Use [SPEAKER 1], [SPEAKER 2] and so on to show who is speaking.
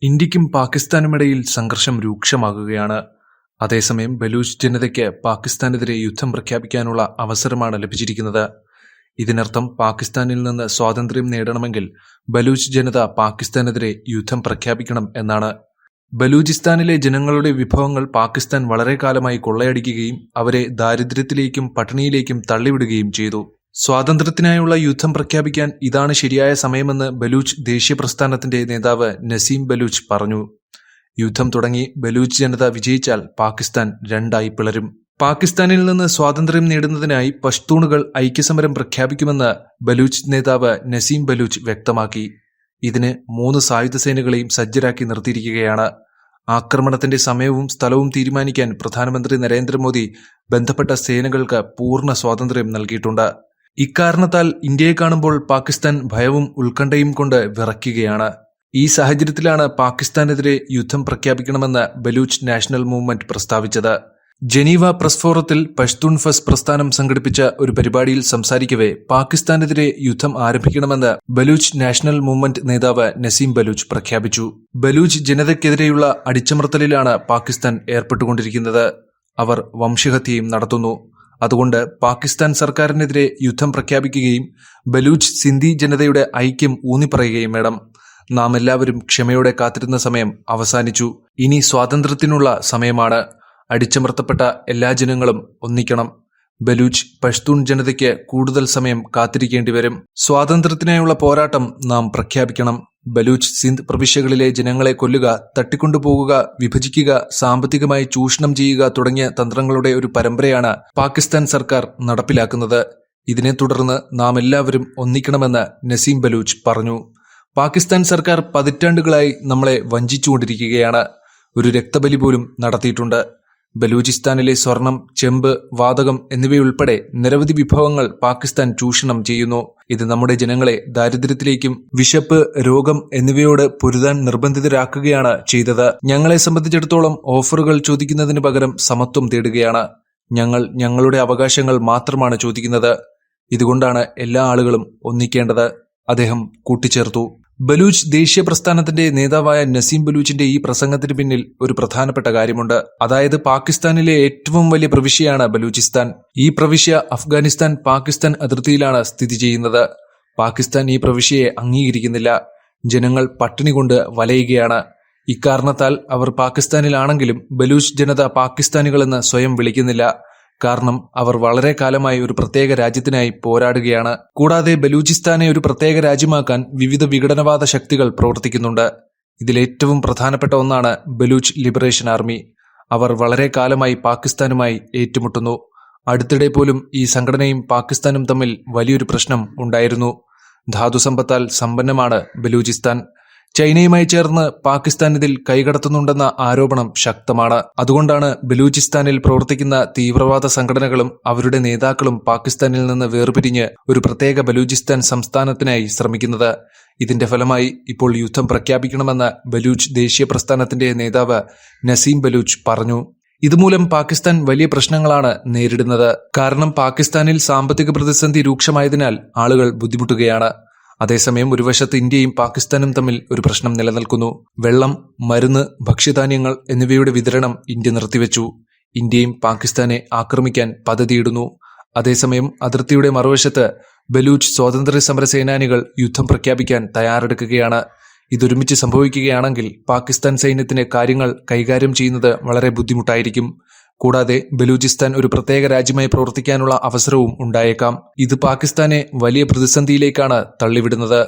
[SPEAKER 1] ഇന്ത്യക്കും പാകിസ്ഥാനുമിടയിൽ സംഘർഷം രൂക്ഷമാകുകയാണ്. അതേസമയം ബലൂച്ച് ജനതയ്ക്ക് പാകിസ്ഥാനെതിരെ യുദ്ധം പ്രഖ്യാപിക്കാനുള്ള അവസരമാണ് ലഭിച്ചിരിക്കുന്നത്. ഇതിനർത്ഥം പാകിസ്ഥാനിൽ നിന്ന് സ്വാതന്ത്ര്യം നേടണമെങ്കിൽ ബലൂച്ച് ജനത പാകിസ്ഥാനെതിരെ യുദ്ധം പ്രഖ്യാപിക്കണം എന്നാണ്. ബലൂചിസ്ഥാനിലെ ജനങ്ങളുടെ വിഭവങ്ങൾ പാകിസ്ഥാൻ വളരെ കാലമായി കൊള്ളയടിക്കുകയും അവരെ ദാരിദ്ര്യത്തിലേക്കും പട്ടിണിയിലേക്കും തള്ളിവിടുകയും ചെയ്തു. സ്വാതന്ത്ര്യത്തിനായുള്ള യുദ്ധം പ്രഖ്യാപിക്കാൻ ഇതാണ് ശരിയായ സമയമെന്ന് ബലൂച്ച് ദേശീയ പ്രസ്ഥാനത്തിന്റെ നേതാവ് നസീം ബലൂച്ച് പറഞ്ഞു. യുദ്ധം തുടങ്ങി ബലൂച്ച് ജനത വിജയിച്ചാൽ പാകിസ്ഥാൻ രണ്ടായി പിളരും. പാകിസ്ഥാനിൽ നിന്ന് സ്വാതന്ത്ര്യം നേടുന്നതിനായി പഷ്തൂണുകൾ ഐക്യസമരം പ്രഖ്യാപിക്കുമെന്ന് ബലൂച്ച് നേതാവ് നസീം ബലൂച്ച് വ്യക്തമാക്കി. ഇതിന് 3 സായുധ സേനകളെയും സജ്ജരാക്കി നിർത്തിയിരിക്കുകയാണ്. ആക്രമണത്തിന്റെ സമയവും സ്ഥലവും തീരുമാനിക്കാൻ പ്രധാനമന്ത്രി നരേന്ദ്രമോദി ബന്ധപ്പെട്ട സേനകൾക്ക് പൂർണ്ണ സ്വാതന്ത്ര്യം നൽകിയിട്ടുണ്ട്. ഇക്കാരണത്താൽ ഇന്ത്യയെ കാണുമ്പോൾ പാകിസ്ഥാൻ ഭയവും ഉത്കണ്ഠയും കൊണ്ട് വിറയ്ക്കുകയാണ്. ഈ സാഹചര്യത്തിലാണ് പാകിസ്ഥാനെതിരെ യുദ്ധം പ്രഖ്യാപിക്കണമെന്ന് ബലൂച്ച് നാഷണൽ മൂവ്മെന്റ് പ്രസ്താവിച്ചത്. ജനീവ പ്രസ് ഫോറത്തിൽ പഷ്തൂൺ ഫസ്റ്റ് പ്രസ്ഥാനം സംഘടിപ്പിച്ച ഒരു പരിപാടിയിൽ സംസാരിക്കവെ പാകിസ്ഥാനെതിരെ യുദ്ധം ആരംഭിക്കണമെന്ന് ബലൂച്ച് നാഷണൽ മൂവ്മെന്റ് നേതാവ് നസീം ബലൂച്ച് പ്രഖ്യാപിച്ചു. ബലൂച്ച് ജനതയ്ക്കെതിരെയുള്ള അടിച്ചമർത്തലിലാണ് പാകിസ്ഥാൻ ഏർപ്പെട്ടുകൊണ്ടിരിക്കുന്നത്. അവർ വംശഹത്യയും നടത്തുന്നു. അതുകൊണ്ട് പാകിസ്ഥാൻ സർക്കാരിനെതിരെ യുദ്ധം പ്രഖ്യാപിക്കുകയും ബലൂച്ച് സിന്ധി ജനതയുടെ ഐക്യം ഊന്നിപ്പറയുകയും വേണം. നാം എല്ലാവരും ക്ഷമയോടെ കാത്തിരുന്ന സമയം അവസാനിച്ചു. ഇനി സ്വാതന്ത്ര്യത്തിനുള്ള സമയമാണ്. അടിച്ചമർത്തപ്പെട്ട എല്ലാ ജനങ്ങളും ഒന്നിക്കണം. ബലൂച്ച് പഷ്തൂൺ ജനതയ്ക്ക് കൂടുതൽ സമയം കാത്തിരിക്കേണ്ടി വരും. സ്വാതന്ത്ര്യത്തിനായുള്ള പോരാട്ടം നാം പ്രഖ്യാപിക്കണം. ബലൂച്ച് സിന്ധ് പ്രവിശ്യകളിലെ ജനങ്ങളെ കൊല്ലുക, തട്ടിക്കൊണ്ടുപോകുക, വിഭജിക്കുക, സാമ്പത്തികമായി ചൂഷണം ചെയ്യുക തുടങ്ങിയ തന്ത്രങ്ങളുടെ ഒരു പരമ്പരയാണ് പാകിസ്ഥാൻ സർക്കാർ നടപ്പിലാക്കുന്നത്. ഇതിനെ തുടർന്ന് നാം എല്ലാവരും ഒന്നിക്കണമെന്ന് നസീം ബലൂച്ച് പറഞ്ഞു. പാകിസ്ഥാൻ സർക്കാർ പതിറ്റാണ്ടുകളായി നമ്മളെ വഞ്ചിച്ചുകൊണ്ടിരിക്കുകയാണ്. ഒരു രക്തബലി പോലും നടത്തിയിട്ടുണ്ട്. ബലൂചിസ്ഥാനിലെ സ്വർണം, ചെമ്പ്, വാതകം എന്നിവയുൾപ്പെടെ നിരവധി വിഭവങ്ങൾ പാകിസ്ഥാൻ ചൂഷണം ചെയ്യുന്നു. ഇത് നമ്മുടെ ജനങ്ങളെ ദാരിദ്ര്യത്തിലേക്കും വിശപ്പ്, രോഗം എന്നിവയോട് പൊരുതാൻ നിർബന്ധിതരാക്കുകയാണ് ചെയ്തത്. ഞങ്ങളെ സംബന്ധിച്ചിടത്തോളം ഓഫറുകൾ ചോദിക്കുന്നതിന് പകരം സമത്വം തേടുകയാണ്. ഞങ്ങൾ ഞങ്ങളുടെ അവകാശങ്ങൾ മാത്രമാണ് ചോദിക്കുന്നത്. ഇതുകൊണ്ടാണ് എല്ലാ ആളുകളും ഒന്നിക്കേണ്ടത്, അദ്ദേഹം കൂട്ടിച്ചേർത്തു. ബലൂച്ച് ദേശീയ പ്രസ്ഥാനത്തിന്റെ നേതാവായ നസീം ബലൂച്ചിന്റെ ഈ പ്രസംഗത്തിന് പിന്നിൽ ഒരു പ്രധാനപ്പെട്ട കാര്യമുണ്ട്. അതായത് പാകിസ്ഥാനിലെ ഏറ്റവും വലിയ പ്രവിശ്യയാണ് ബലൂചിസ്ഥാൻ. ഈ പ്രവിശ്യ അഫ്ഗാനിസ്ഥാൻ പാകിസ്ഥാൻ അതിർത്തിയിലാണ് സ്ഥിതി ചെയ്യുന്നത്. പാകിസ്ഥാൻ ഈ പ്രവിശ്യയെ അംഗീകരിക്കുന്നില്ല. ജനങ്ങൾ പട്ടിണി കൊണ്ട് വലയുകയാണ്. ഇക്കാരണത്താൽ അവർ പാകിസ്ഥാനിലാണെങ്കിലും ബലൂച്ച് ജനത പാകിസ്ഥാനികളെന്ന് സ്വയം വിളിക്കുന്നില്ല. കാരണം അവർ വളരെ കാലമായി ഒരു പ്രത്യേക രാജ്യത്തിനായി പോരാടുകയാണ്. കൂടാതെ ബലൂചിസ്ഥാനെ ഒരു പ്രത്യേക രാജ്യമാക്കാൻ വിവിധ വിഘടനവാദ ശക്തികൾ പ്രവർത്തിക്കുന്നുണ്ട്. ഇതിലേറ്റവും പ്രധാനപ്പെട്ട ഒന്നാണ് ബലൂച്ച് ലിബറേഷൻ ആർമി. അവർ വളരെ കാലമായി പാകിസ്ഥാനുമായി ഏറ്റുമുട്ടുന്നു. അടുത്തിടെ പോലും ഈ സംഘടനയും പാകിസ്ഥാനും തമ്മിൽ വലിയൊരു പ്രശ്നം ഉണ്ടായിരുന്നു. ധാതുസമ്പത്താൽ സമ്പന്നമാണ് ബലൂചിസ്ഥാൻ. ചൈനയുമായി ചേർന്ന് പാകിസ്ഥാൻ ഇതിൽ കൈകടത്തുന്നുണ്ടെന്ന ആരോപണം ശക്തമാണ്. അതുകൊണ്ടാണ് ബലൂചിസ്ഥാനിൽ പ്രവർത്തിക്കുന്ന തീവ്രവാദ സംഘടനകളും അവരുടെ നേതാക്കളും പാകിസ്ഥാനിൽ നിന്ന് വേർപിരിഞ്ഞ് ഒരു പ്രത്യേക ബലൂചിസ്ഥാൻ സംസ്ഥാനത്തിനായി ശ്രമിക്കുന്നത്. ഇതിന്റെ ഫലമായി ഇപ്പോൾ യുദ്ധം പ്രഖ്യാപിക്കണമെന്ന് ബലൂച്ച് ദേശീയ പ്രസ്ഥാനത്തിന്റെ നേതാവ് നസീം ബലൂച്ച് പറഞ്ഞു. ഇതുമൂലം പാകിസ്ഥാൻ വലിയ പ്രശ്നങ്ങളാണ് നേരിടുന്നത്. കാരണം പാകിസ്ഥാനിൽ സാമ്പത്തിക പ്രതിസന്ധി രൂക്ഷമായതിനാൽ ആളുകൾ ബുദ്ധിമുട്ടുകയാണ്. അതേസമയം ഒരു വശത്ത് ഇന്ത്യയും പാകിസ്ഥാനും തമ്മിൽ ഒരു പ്രശ്നം നിലനിൽക്കുന്നു. വെള്ളം, മരുന്ന്, ഭക്ഷ്യധാന്യങ്ങൾ എന്നിവയുടെ വിതരണം ഇന്ത്യ നിർത്തിവെച്ചു. ഇന്ത്യയും പാകിസ്ഥാനെ ആക്രമിക്കാൻ പദ്ധതിയിടുന്നു. അതേസമയം അതിർത്തിയുടെ മറുവശത്ത് ബലൂച്ച് സ്വാതന്ത്ര്യ സമര സേനാനികൾ യുദ്ധം പ്രഖ്യാപിക്കാൻ തയ്യാറെടുക്കുകയാണ്. ഇതൊരുമിച്ച് സംഭവിക്കുകയാണെങ്കിൽ പാകിസ്ഥാൻ സൈന്യത്തിന് കാര്യങ്ങൾ കൈകാര്യം ചെയ്യുന്നത് വളരെ ബുദ്ധിമുട്ടായിരിക്കും. കൂടാതെ ബലൂചിസ്ഥാൻ ഒരു പ്രത്യേക രാജ്യമായി പ്രവർത്തിക്കാനുള്ള അവസരവും ഉണ്ടായേക്കാം. ഇത് പാകിസ്ഥാനെ വലിയ പ്രതിസന്ധിയിലേക്കാണ് തള്ളിവിടുന്നത്.